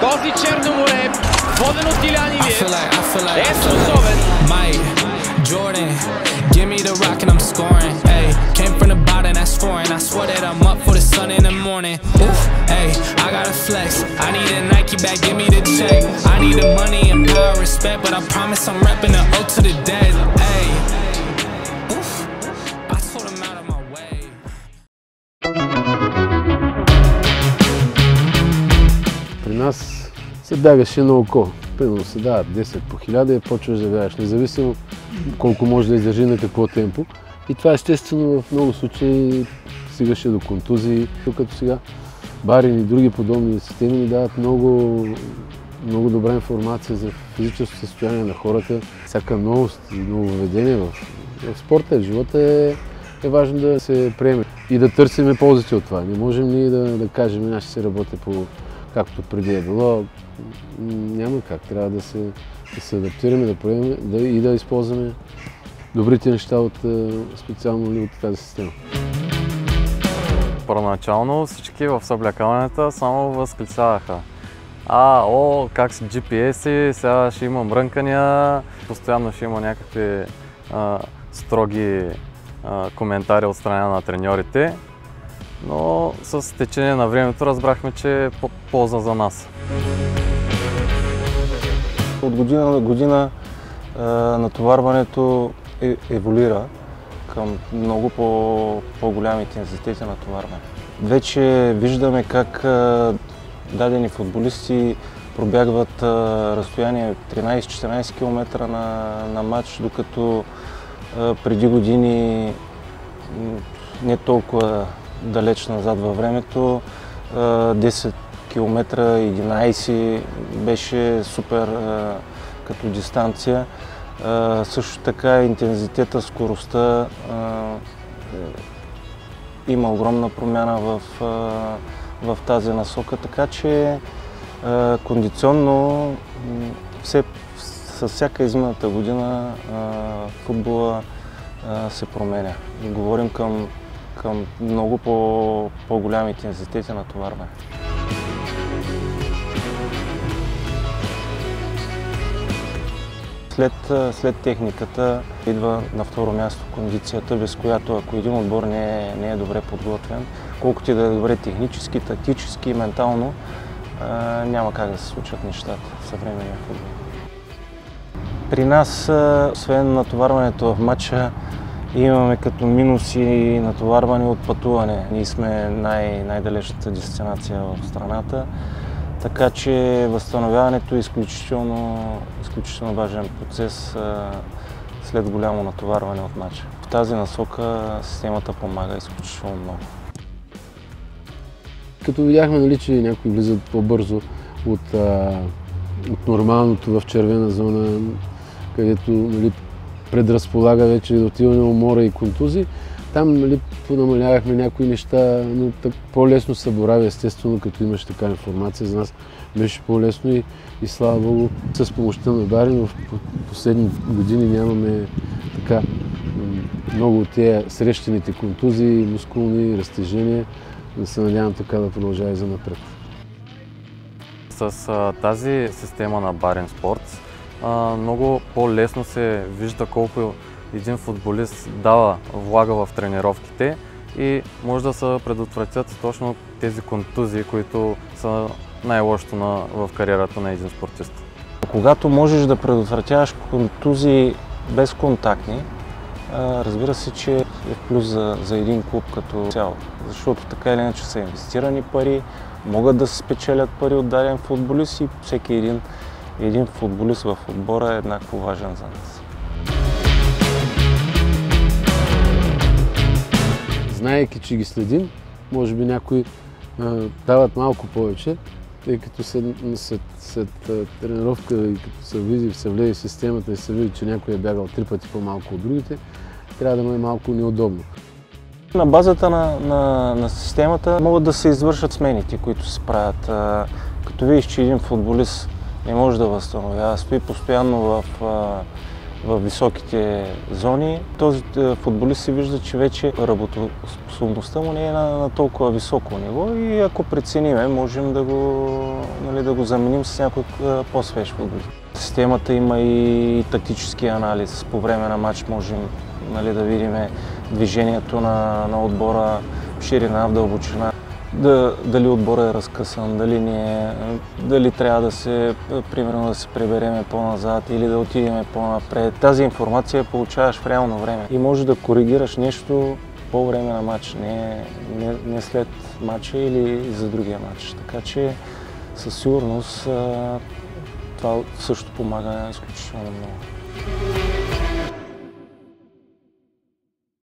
Този Черноморе, воден от Илян Илиев, е способен. Jordan, give me the rock and I'm scoring. Ay, came from the bottom, that's foreign. I swear that I'm up for the sun in the morning. Oof, ay, I gotta flex. I need a Nike bag, give me the check. I need the money and power, respect, but I promise I'm repping the O to the dead. Ay, oof, I told him out of my way. При нас се бягаше на око. Примерно се дават 10 по 1000 и почваш да бягаш, независимо колко може да издържи на какво темпо. И това естествено в много случаи стигаше до контузии. Като сега Барин и други подобни системи ни дават много добра информация за физическото състояние на хората. Всяка новост и нововведение в спорта, в живота е важно да се приеме и да търсим ползите от това. Не можем ние да кажем, аз ще се работя по както преди е било. Няма как. Трябва да се адаптираме, да приемем и да използваме добрите неща специално от тази система. Първоначално всички в съблякаването само възклицаваха. Как си GPS-и, сега ще има мрънкания, постоянно ще има някакви строги коментари от страна на треньорите. Но с течение на времето разбрахме, че е под полза за нас. От година на година натоварването еволюира към много по-голям интензитет на натоварване. Вече виждаме как дадени футболисти пробягват разстояние 13-14 км на матч, докато преди години не толкова далеч назад във времето, 10 км, 11 беше супер като дистанция. Също така интензитета, скоростта има огромна промяна в тази насока, така че кондиционно с всяка изминалата година футбола се променя. Говорим към много по-голям интензитет на натоварване. След техниката идва на второ място кондицията, без която ако един отбор не е добре подготвен, колкото и да е добре технически, тактически и ментално, няма как да се случат нещата в съвременния футбол. При нас, освен натоварването в матча, имаме като минуси натоварване от пътуване. Ние сме най-далечната дестинация в страната, така че възстановяването е изключително важен процес след голямо натоварване от матча. В тази насока системата помага изключително много. Като видяхме, че някои влизат по-бързо от нормалното в червена зона, където предразполага вече да отиване на умора и контузии, там понамалявахме някои неща, но по-лесно се борави, естествено, като имаш така информация. За нас беше по-лесно и слава Богу, с помощта на Барин в последни години нямаме така много от тези срещаните контузии, мускулни разтежения. Да се надявам така да продължава и за напред. С тази система на Барин Спортс много по-лесно се вижда колко един футболист влага в тренировките и може да се предотвратят точно тези контузии, които са най-лошото в кариерата на един спортист. Когато можеш да предотвратяваш контузии безконтактни, разбира се, че е плюс за един клуб като цяло, защото така или иначе са инвестирани пари, могат да се спечелят пари от даден футболист и всеки един футболист в отбора е еднакво важен за нас. Знаейки, че ги следим, може би някои дават малко повече, тъй като след тренировка и като се влезе в системата и се види, че някой е бягал 3 пъти по-малко от другите, трябва да му е малко неудобно. На базата на системата могат да се извършат смените, които се правят. Като видиш, че един футболист не може да възстановява, стои постоянно в високите зони. Този футболист се вижда, че вече работоспособността му не е на толкова високо ниво и ако прецениме, можем да го заменим с някой по-свеж футболист. Системата има и тактически анализ. По време на матч можем да видим движението на отбора в ширина, в дълбочина. Дали отбора е разкъсан, дали трябва да се прибереме по-назад или да отидем по-напред. Тази информация получаваш в реално време и можеш да коригираш нещо по време на матч, не след матча или за другия матч. Така че със сигурност това също помага изключително много.